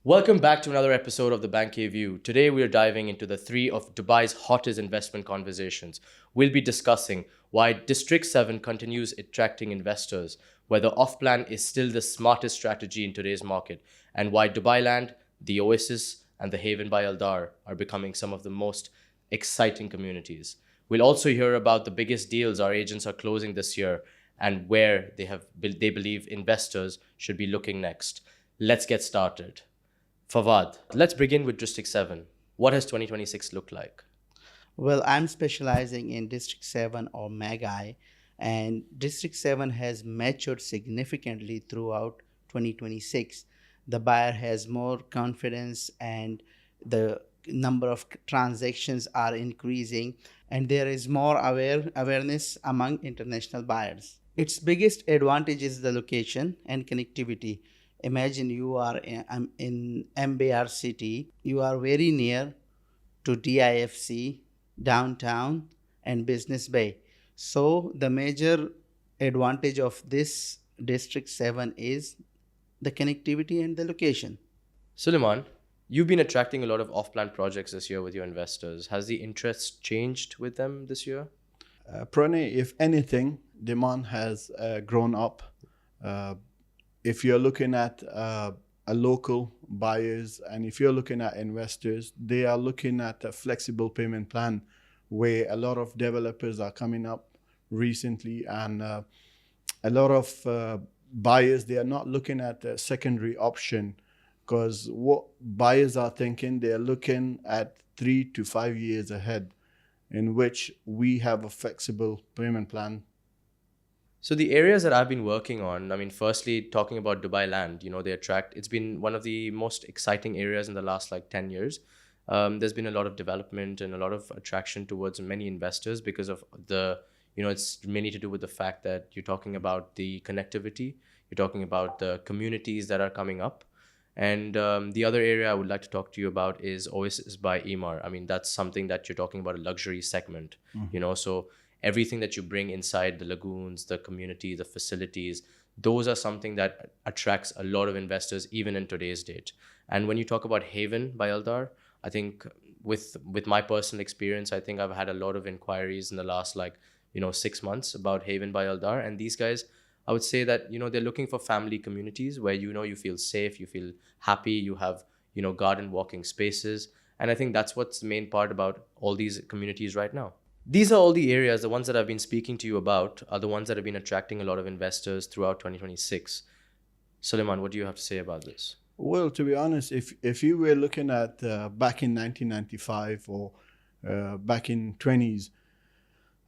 Welcome back to another episode of the Banke View. Today we are diving into the three of Dubai's hottest investment conversations. We'll be discussing why District 7 continues attracting investors, whether off-plan is still the smartest strategy in today's market, and why Dubai Land, the Oasis, and the Haven by Aldar are becoming some of the most exciting communities. We'll also hear about the biggest deals our agents are closing this year and where they believe investors should be looking next. Let's get started. Fawad, let's begin with District 7. What has 2026 looked like? Well, I'm specializing in District 7 or Magai, and District 7 has matured significantly throughout 2026. The buyer has more confidence, and the number of transactions are increasing, and there is more awareness among international buyers. Its biggest advantage is the location and connectivity. Imagine you are in MBR city, you are very near to DIFC, downtown, and Business Bay. So, the major advantage of this District 7 is the connectivity and the location. Sulaiman, you've been attracting a lot of off-plan projects this year with your investors. Has the interest changed with them this year? Pranav, if anything, demand has grown up. Uh, if you're looking at a local buyers and if you're looking at investors, they are looking at a flexible payment plan where a lot of developers are coming up recently and a lot of buyers, they are not looking at a secondary option because what buyers are thinking, they're looking at 3 to 5 years ahead in which we have a flexible payment plan. So the areas that I've been working on, firstly, talking about Dubai Land, it's been one of the most exciting areas in the last like 10 years. There's been a lot of development and a lot of attraction towards many investors because of it's mainly to do with the fact that you're talking about the connectivity, you're talking about the communities that are coming up. And the other area I would like to talk to you about is Oasis by Emar. That's something that you're talking about, a luxury segment, so everything that you bring inside the lagoons, the community, the facilities, those are something that attracts a lot of investors even in today's date. And when you talk about Haven by Aldar, I think with my personal experience, I think I've had a lot of inquiries in the last 6 months about Haven by Aldar. And these guys, I would say that they're looking for family communities where you feel safe, you feel happy, you have garden walking spaces. And I think that's what's the main part about all these communities right now. These are all the areas, the ones that I've been speaking to you about, are the ones that have been attracting a lot of investors throughout 2026. Suleiman, what do you have to say about this? Well, to be honest, if you were looking at back in 1995 or back in 20s,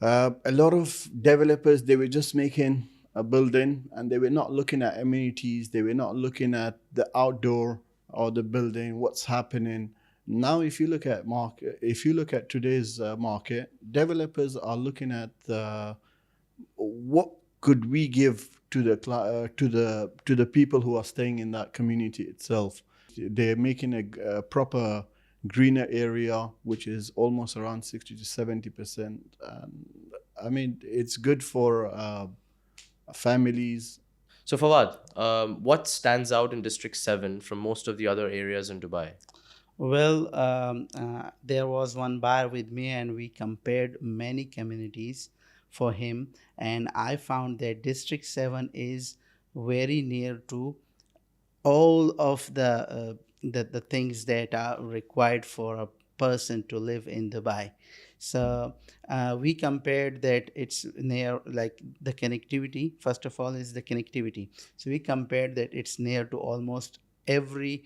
a lot of developers, they were just making a building and they were not looking at amenities. They were not looking at the outdoor or the building, what's happening. Now, if you look at today's market, developers are looking at what could we give to the people who are staying in that community itself. They're making a proper greener area, which is almost around 60 to 70%. It's good for families. So Fawad, what stands out in District 7 from most of the other areas in Dubai? Well, there was one buyer with me, and we compared many communities for him. And I found that District 7 is very near to all of the things that are required for a person to live in Dubai. So we compared that it's near, like the connectivity. First of all, is the connectivity. So we compared that it's near to almost every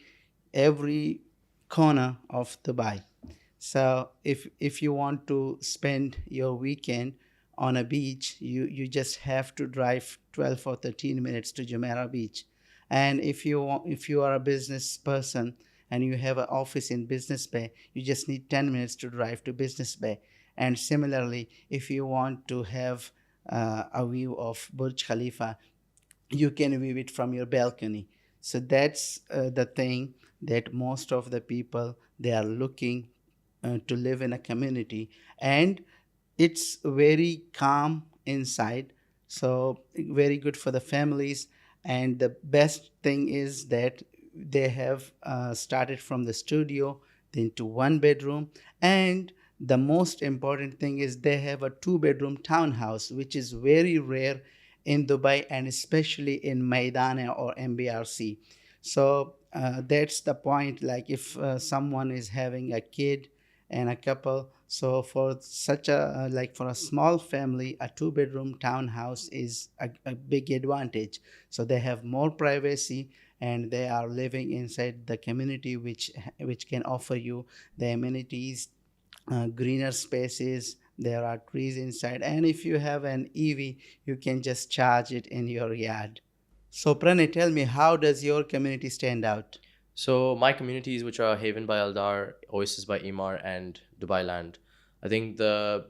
corner of Dubai. So if you want to spend your weekend on a beach, you just have to drive 12 or 13 minutes to Jumeirah Beach. And if you are a business person and you have an office in Business Bay, you just need 10 minutes to drive to Business Bay. And similarly, if you want to have a view of Burj Khalifa, you can view it from your balcony. So that's the thing that most of the people, they are looking to live in a community, and it's very calm inside, so very good for the families. And the best thing is that they have started from the studio then to one bedroom, and the most important thing is they have a two-bedroom townhouse, which is very rare in Dubai and especially in Maidana or MBRC. So that's the point. Like if someone is having a kid and a couple, so for such a like for a small family, a two-bedroom townhouse is a big advantage. So they have more privacy and they are living inside the community, which can offer you the amenities, greener spaces. There are trees inside, and if you have an EV, you can just charge it in your yard. So Pranay, tell me, how does your community stand out? So my communities, which are Haven by Aldar, Oasis by Emar, and Dubai Land, I think the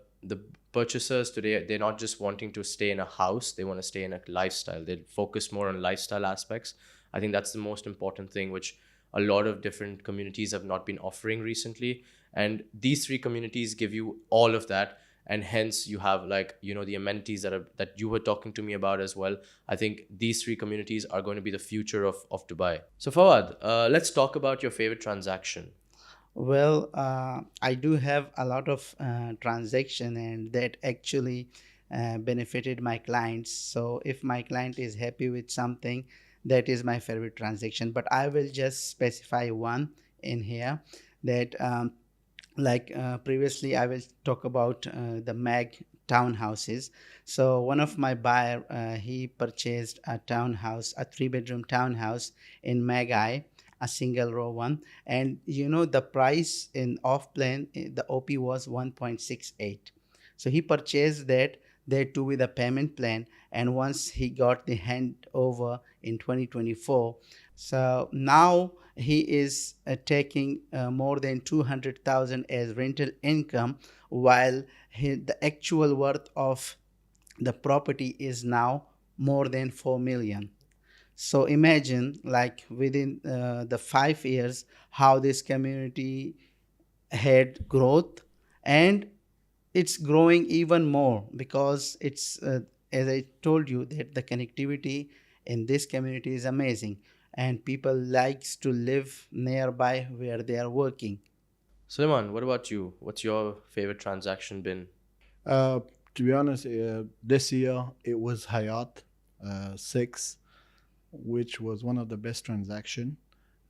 purchasers today, they're not just wanting to stay in a house; they want to stay in a lifestyle. They focus more on lifestyle aspects. I think that's the most important thing, which a lot of different communities have not been offering recently. And these three communities give you all of that, and hence you have, like, the amenities that you were talking to me about as well. I think these three communities are going to be the future of Dubai. So Fawad, let's talk about your favorite transaction. Well, I do have a lot of transaction, and that actually benefited my clients. So if my client is happy with something, that is my favorite transaction. But I will just specify one in here, that previously I will talk about the mag townhouses. So one of my buyer, he purchased a townhouse, a three-bedroom townhouse in Magai, a single row one, and the price in off plan, the OP was 1.68. So he purchased that there too with a payment plan, and once he got the handover in 2024, so now he is taking more than 200,000 as rental income, while the actual worth of the property is now more than 4 million. So imagine, like within the 5 years, how this community had growth, and it's growing even more because it's as I told you, that the connectivity in this community is amazing, and people likes to live nearby where they are working. Sulaiman, what about you? What's your favorite transaction been? Uh, to be honest, this year it was Hayat 6, which was one of the best transaction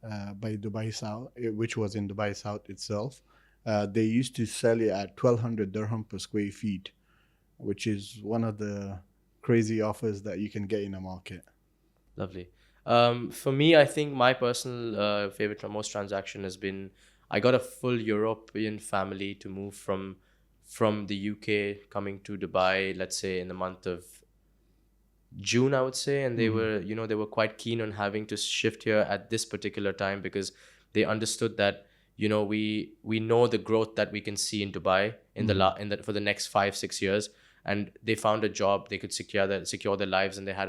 by Dubai South, which was in Dubai South itself. They used to sell it at 1,200 dirham per square feet, which is one of the crazy offers that you can get in a market. Lovely. For me, I think my personal favorite most transaction has been, I got a full European family to move from the UK coming to Dubai, let's say in the month of June, I would say, and they were quite keen on having to shift here at this particular time because they understood that we know the growth that we can see in Dubai in the for the next 5-6 years, and they found a job, they could secure their lives, and they had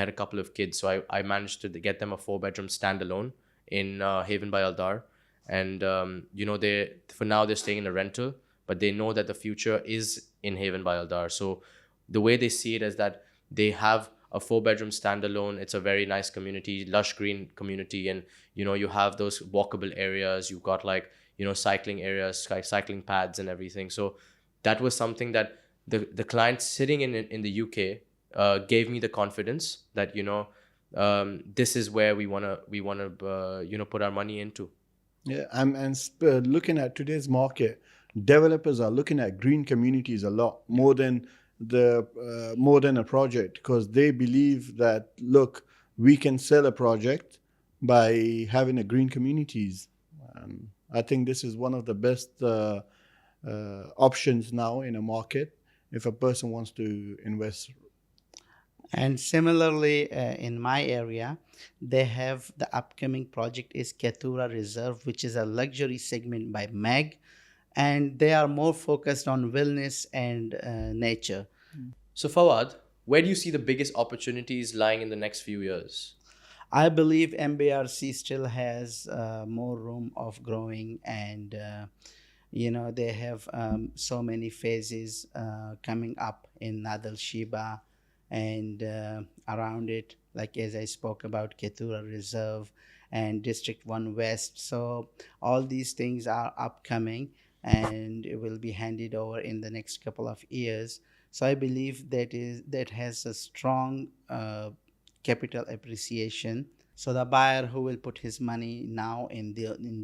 a couple of kids, so I managed to get them a 4-bedroom standalone in Haven by Aldar, and they, for now, they're staying in a rental, but they know that the future is in Haven by Aldar. So the way they see it is that they have a 4-bedroom standalone. It's a very nice community, lush green community, and you have those walkable areas. You've got, like, cycling areas, cycling pads, and everything. So that was something that the client sitting in the UK gave me the confidence that this is where we wanna put our money into. Yeah, looking at today's market, developers are looking at green communities a lot more than a project, because they believe that, look, we can sell a project by having a green communities. I think this is one of the best options now in a market if a person wants to invest. And similarly, in my area, they have the upcoming project is Ketura Reserve, which is a luxury segment by Mag, and they are more focused on wellness and nature. So Fawad, where do you see the biggest opportunities lying in the next few years? I believe MBRC still has more room of growing, and they have so many phases coming up in Nadal Shiba and around it, like as I spoke about Ketura Reserve and District 1 West. So all these things are upcoming and it will be handed over in the next couple of years. So I believe that has a strong capital appreciation. So the buyer who will put his money now in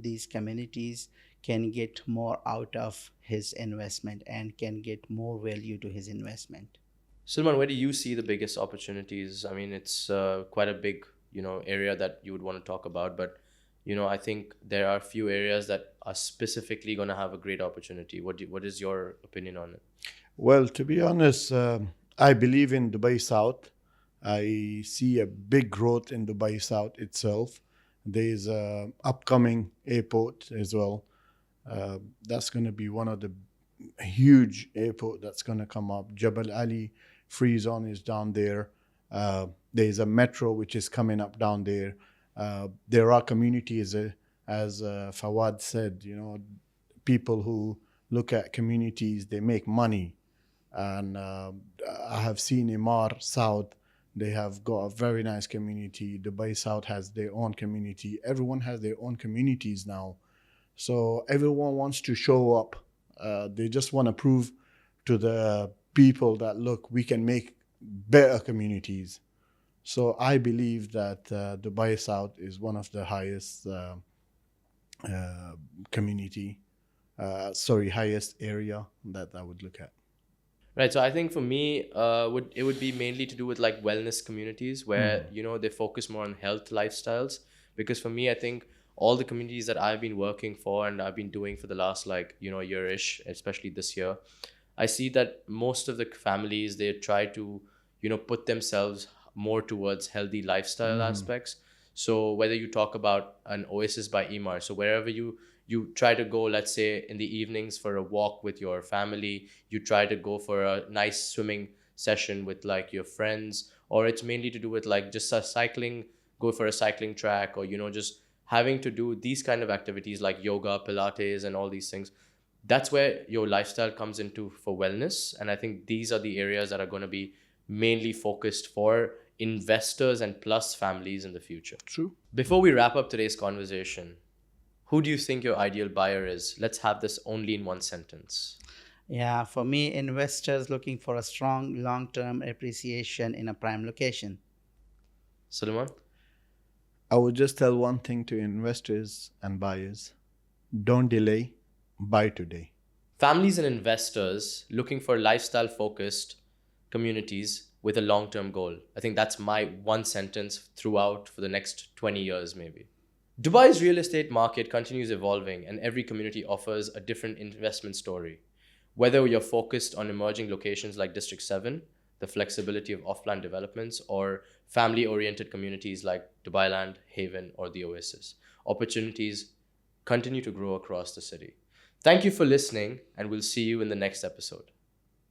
these communities can get more out of his investment and can get more value to his investment. Sulman, where do you see the biggest opportunities? I mean, it's quite a big, area that you would want to talk about, but I think there are a few areas that are specifically going to have a great opportunity. What is your opinion on it? Well, to be honest, I believe in Dubai South. I see a big growth in Dubai South itself. There is a upcoming airport as well. That's going to be one of the huge airport that's going to come up. Jebel Ali Free Zone is down there. There's a metro which is coming up down there. There are communities, as Fawad said, people who look at communities, they make money. And I have seen Imar South, they have got a very nice community. Dubai South has their own community. Everyone has their own communities now. So everyone wants to show up. They just want to prove to the people that, look, we can make better communities. So I believe that Dubai South is one of the highest highest area that I would look at. Right. So I think for me, would be mainly to do with like wellness communities where they focus more on health lifestyles. Because for me, I think all the communities that I've been working for and I've been doing for the last year-ish, especially this year, I see that most of the families, they try to put themselves more towards healthy lifestyle aspects. So whether you talk about an Oasis by Emar, so wherever you try to go, let's say in the evenings for a walk with your family, you try to go for a nice swimming session with like your friends, or it's mainly to do with like just a cycling, go for a cycling track, or just having to do these kind of activities like yoga, Pilates, and all these things. That's where your lifestyle comes into for wellness. And I think these are the areas that are going to be mainly focused for investors and plus families in the future. True. Before we wrap up today's conversation, who do you think your ideal buyer is? Let's have this only in one sentence. Yeah, for me, investors looking for a strong long-term appreciation in a prime location. Sulaiman? I would just tell one thing to investors and buyers: don't delay, buy today. Families and investors looking for lifestyle focused communities with a long term goal. I think that's my one sentence throughout for the next 20 years, maybe. Dubai's real estate market continues evolving, and every community offers a different investment story. Whether you're focused on emerging locations like District 7, the flexibility of off-plan developments, or family-oriented communities like Dubai Land, Haven, or the Oasis, opportunities continue to grow across the city. Thank you for listening, and we'll see you in the next episode.